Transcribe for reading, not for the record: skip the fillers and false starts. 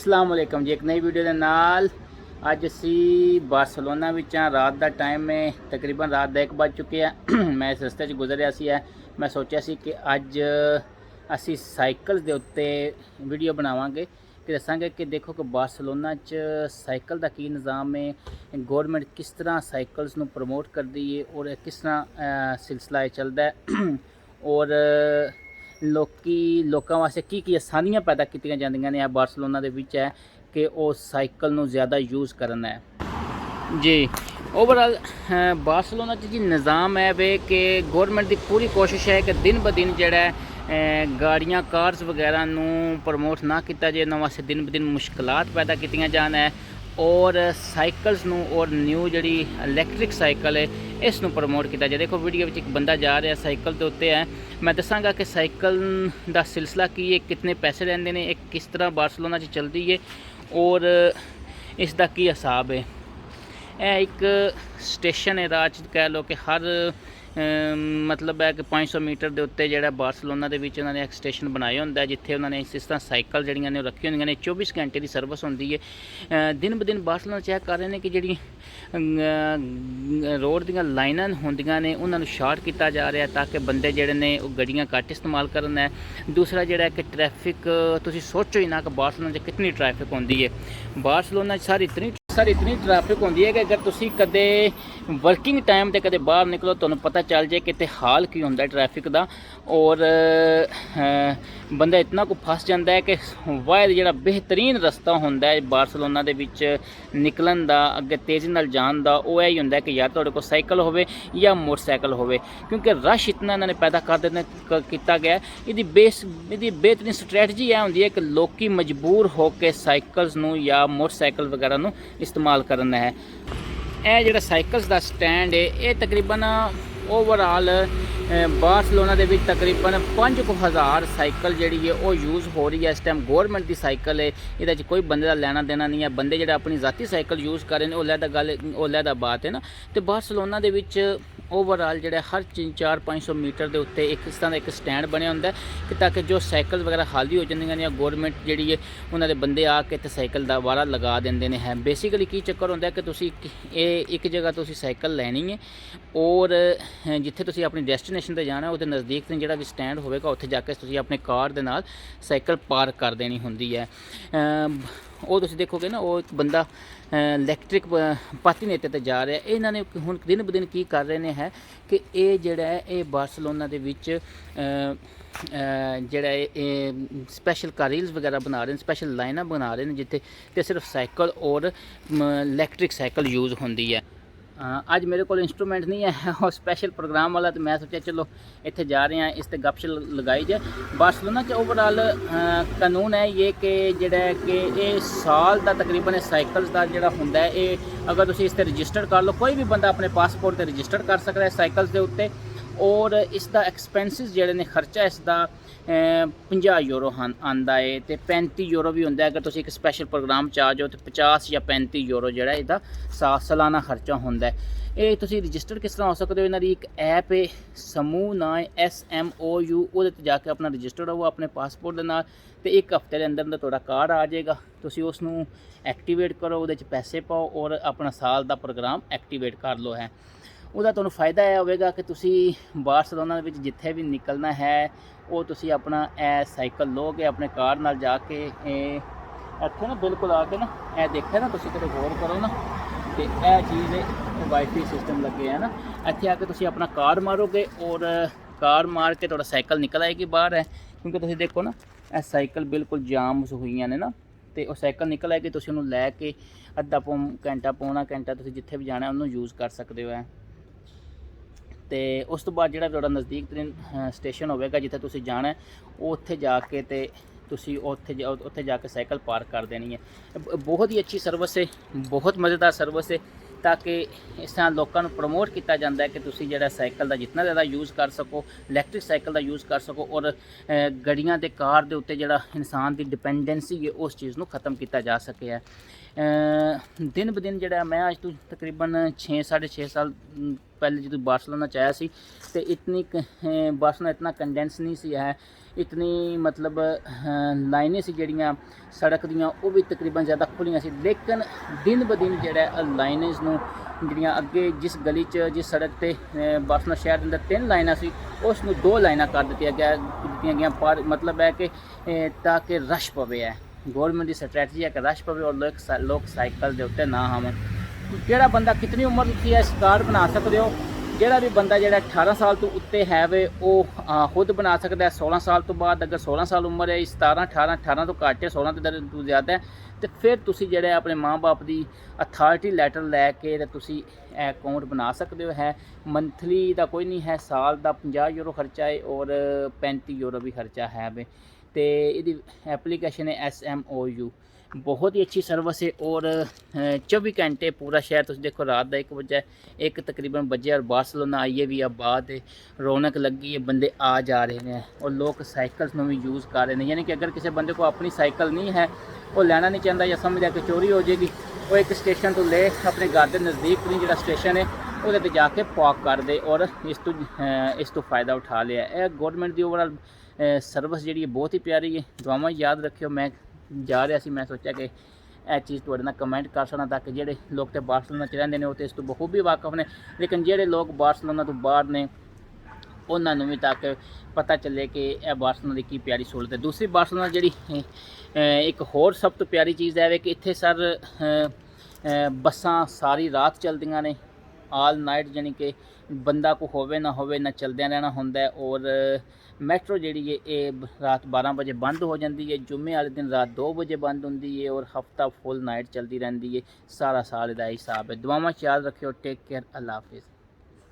अस्सलाम वालेकुम जी। एक नई वीडियो के नाल अज असी बार्सिलोना विच रात का टाइम है, तकरीबन रात का 1 बज चुके हैं। मैं इस रस्ते गुजरिया सी है, मैं सोचा सी कि अज असी साइकिल के उत्ते वीडियो बनावांगे कि दसांगे कि देखो कि बार्सिलोना च साइकिल का की निज़ाम है, गौरमेंट किस तरह साइकिल्स नू प्रमोट करती है और किस तरह सिलसिला चलता है और लोगों वास्ते की आसानियां पैदा की जांदियां ने बार्सिलोना दे विच है कि वो साइकिल नू ज़्यादा यूज़ करना है जी। ओवरऑल बार्सिलोना जी निज़ाम है वे कि गौरमेंट की पूरी कोशिश है कि दिन ब दिन जड़ा गाड़ियाँ कार्स वगैरह नू प्रमोट ना किया जाए, इन्होंने वास्ते दिन ब दिन मुश्किलात पैदा की जान है और साइकिल्स नू और न्यू जी इलैक्ट्रिक साइकिल है इस नू प्रमोट किया जाए। देखो वीडियो में एक बंदा जा रहा है साइकिल के उत्ते है, मैं दसांगा कि साइकिल का सिलसिला की है, कितने पैसे लेंदे ने, एक किस तरह बार्सिलोना च चलती है और इसका की हिसाब है। यह एक स्टेशन है राज कह लो कि हर मतलब है कि 500 मीटर के उत्ते जो बार्सिलोना के उन्होंने एक स्टेशन बनाया होंगे जिथे उन्होंने इस तरह साइकिल जड़ियाँ ने रखी होंगे ने 24 घंटे की सर्विस होंगी है। दिन ब दिन बार्सिलोना चेक कर रहे हैं कि जी रोड दी लाइनां होंदियां ने उन्होंने शार्ट किया जा रहा है ताकि बंदे जोड़े ने गड्डियाँ घट इस्तेमाल करना है। दूसरा जोड़ा कि ट्रैफिक तुसीं सोचो ही ना कि बार्सिलोना कितनी ट्रैफिक होंदी है। बार्सिलोना सारी इतनी ट्रैफिक होंदी है कि अगर तुसी कदे वर्किंग टाइम ते कदे बाहर निकलो तो पता चल जाए कि इत्थे हाल की होंदा है ट्रैफिक दा और बंदा इतना को फस जाता है कि वायद जो बेहतरीन रस्ता होंदा है बार्सिलोना दे विच निकलन दा अगे तेज़ी नाल जान दा वो यही होंदा है कि यार तुहाडे कोल साइकिल होवे या मोटरसाइकिल होवे, क्योंकि रश इतना इन्होंने पैदा कर देना किया गया। इहदी बेहतरीन स्ट्रैटजी यह होंदी है कि लोग मजबूर होकर साइकिल्स नू या मोटरसाइकिल वगैरह नू इस्तेमाल करना है। यह जो साइकिल्स का स्टैंड है ये तकरीबन ओवरऑल बार्सिलोना दे विच तकरीबन 5000 साइकिल जी है वो यूज़ हो रही है इस टाइम। गौरमेंट की साइकिल है, ये कोई बंदे का लेना देना नहीं है। बंदे जो अपनी जाती साइकिल यूज़ कर रहे हैं ओल्लै गल ओल्लै बात है ना। तो बार्सिलोना दे विच ओवरऑल जो हर 400-500 मीटर के उत्ते एक इस तरह एक स्टैंड बनया होंदा है कि ताकि जो साइकिल वगैरह खाली हो जांदियां ने गौरमेंट जी है उन्होंने बंदे आके इत्थे साइकिल का वारा लगा देंगे हैं। बेसिकली की चक्कर होंदा है कि तुसी एक जगह तुसी साइकिल लैनी है और जिथे तुसी अपनी डेस्टिनेशन पर जाना वो नज़दीक जो भी स्टैंड होगा उत्थे जाके तुसी अपने कार दे नाल साइकिल पार्क कर देनी होंदी है। वो तुसी देखोगे ना वो एक बंदा इलैक्ट्रिक पातीनेते ते जा रहा है। इन्होंने हुण दिन ब दिन की कर रहे हैं कि ये जोड़ा है ये बार्सिलोना दे विच जोड़ा स्पैशल कारील्स वगैरह बना रहे हैं, स्पैशल लाइनां बना रहे हैं जिथे ते सिर्फ साइकिल और इलैक्ट्रिक साइकिल यूज़ होंदी है। अज मेरे को इंस्ट्रूमेंट नहीं है और स्पैशल प्रोग्राम वाला, तो मैं सोचा चलो इत्थे जा रहे हैं इस ते गपशप लगाई जाए। बार्सिलोना च ओवरऑल कानून है ये कि जोड़ा कि ये साल का तकरीबन साइकिल्स का जोड़ा होंदा है ये अगर तुसी इस ते रजिस्टर कर लो, कोई भी बंदा अपने पासपोर्ट पर रजिस्टर कर सकता है साइकिल्स के उत्ते और इसका एक्सपेंसिस जोड़े ने खर्चा इसका 50 यूरो आंदा है तो 35 यूरो भी होंदा है अगर तुसी एक स्पैशल प्रोग्राम च आ जाओ तो 50 या 35 यूरो जोड़ा इसका सालाना खर्चा होंदा है। ये तुसी रजिस्टर किस तरह हो सकते हो, इन्हां दी एक ऐप है समूह ना है SMOU, वो जाके अपना रजिस्टर हो अपने पासपोर्ट के नाल तो 1 हफ्ते के अंदर तुहाडा कार्ड आ जाएगा। तुसी उसनू एक्टिवेट करो, वो पैसे पाओ और अपना साल का प्रोग्राम एक्टिवेट कर लो है। उसका तुहानू फायदा यह होगा कि तुसी बार्सिलोना विच जिथे भी निकलना है वो तुसी अपना साइकिल लोगे अपने कार नाल जाके इत्थे ना बिल्कुल आके ना यह देखा ना तुसी किते गौर करो ना तो यह चीज़ है वाईफाई सिस्टम लगे है ना। इत्थे आके तुसी अपना कार मारोगे और कार मार के थोड़ा साइकिल निकल आएगी बाहर है, क्योंकि तुसी देखो ना यह साइकिल बिल्कुल जाम हुई ने ना तो साइकिल निकल आएगी। तुसी उन्होंने लैके अद्धा घंटा पौना घंटा तुसी जिथे भी जाना उन्होंने यूज़ कर सकते हो। तो उस तो बाद जो नज़दीक तरीन स्टेशन होगा जिथे तुसी जाना है उत्थे जाके ते तुसी उत्थे जाके साइकिल पार्क कर देनी है। बहुत ही अच्छी सर्विस है, बहुत मज़ेदार सर्विस है ताकि इस तरह लोगों को प्रमोट किया जाता है कि तुसी जो साइकिल का जितना ज़्यादा यूज़ कर सको, इलैक्ट्रिक साइकिल का यूज़ कर सको और गड्डियां ते कार के उत्ते जो इंसान की डिपेंडेंसी है उस चीज़ को ख़त्म किया जा सके है। दिन ब दिन जो मैं अज तो तकरीबन 6-6.5 साल पहले जो बार्सिलोना च आया सी ते इतनी बार्सिलोना इतना कंडेंस नहीं सी है, इतनी मतलब लाइनें सी जड़ियाँ सड़क दियाँ वो भी तकरीबन ज़्यादा खुलियाँ सी, लेकिन दिन ब दिन जो लाइनें नूं ਜਿਹੜੀਆਂ ਅੱਗੇ जिस गली च जिस सड़क ਤੇ ਬਾਰਸਿਲੋਨਾ शहर के अंदर 3 ਲਾਈਨਾਂ ਸੀ ਉਸ ਨੂੰ 2 ਲਾਈਨਾਂ कर ਦਿੱਤੀਆਂ गया पर मतलब है कि ताकि रश पवे है। गौरमेंट की स्ट्रैटजी है कि रश पवे और लोग साइकिल के उत्ते ना हम जोड़ा बंदा कितनी उम्र की है इस कार्ड बना सकते हो, जोड़ा भी बंदा जो 18 साल तो उत्ते है वे वो खुद बना सकता है। 16 साल तो बाद अगर 16 साल उम्र है 17 18 तो घट है 16 तो ज़्यादा है तो फिर तुसी जेड़े अपने माँ बाप की अथॉरिटी लैटर लैके तुसी अकाउंट बना सकते हो। है मंथली का कोई नहीं है, साल का 50 यूरो खर्चा है और 35 यूरो भी खर्चा है वे। तो ये एप्लीकेशन है SMOU, बहुत ही अच्छी सर्विस है और 24 घंटे पूरा शहर तुम देखो रात का 1 बजे 1 तकरीबन बजे और बार्सिलोना आइए भी आबाद है, रौनक लगी है, बंदे आ जा रहे हैं और लोग साइकिल में भी यूज़ कर रहे हैं। यानी कि अगर किसी बंदे को अपनी साइकिल नहीं है वो लेना नहीं चाहता या समझदा कि चोरी हो जाएगी, वो एक स्टेशन तो ले अपने घर के नज़दीक नहीं जो स्टेशन है वो जाके पार्क कर दे और इस तो फ़ायदा उठा लिया। यह गौरमेंट की ओवरऑल सर्विस जी बहुत ही प्यारी है। दुआवां याद रखियो। मैं जा रहा सी, मैं सोचा कि यह चीज़ तुहाडे नाल कमेंट कर सकदा ताकि जेडे लोग तो बार्सिलोना च रहिंदे ने वो तो इस तो बखूबी वाकफ ने, लेकिन जेडे लोग बार्सिलोना तो बाहर ने उन्होंने भी ताकि पता चले कि यह बार्सिलोना की प्यारी सहूलत है। दूसरी बार्सिलोना जी एक होर सब तो प्यारी चीज़ है कि इत्थे सर बसां सारी रात चलदियां ने ऑल नाइट, यानी कि बंदा को होवे ना होवे ना चलद्या रहना होंदा है। और मैट्रो जी है ये रात 12 बजे बंद हो जाती है, जुम्मे वाले दिन रात 2 बजे बंद होंदी है और हफ्ता फुल नाइट चलती रहती है। सारा साल का हिसाब है। दुआवां याद रखियो। टेक केयर, अल्लाह हाफिज़।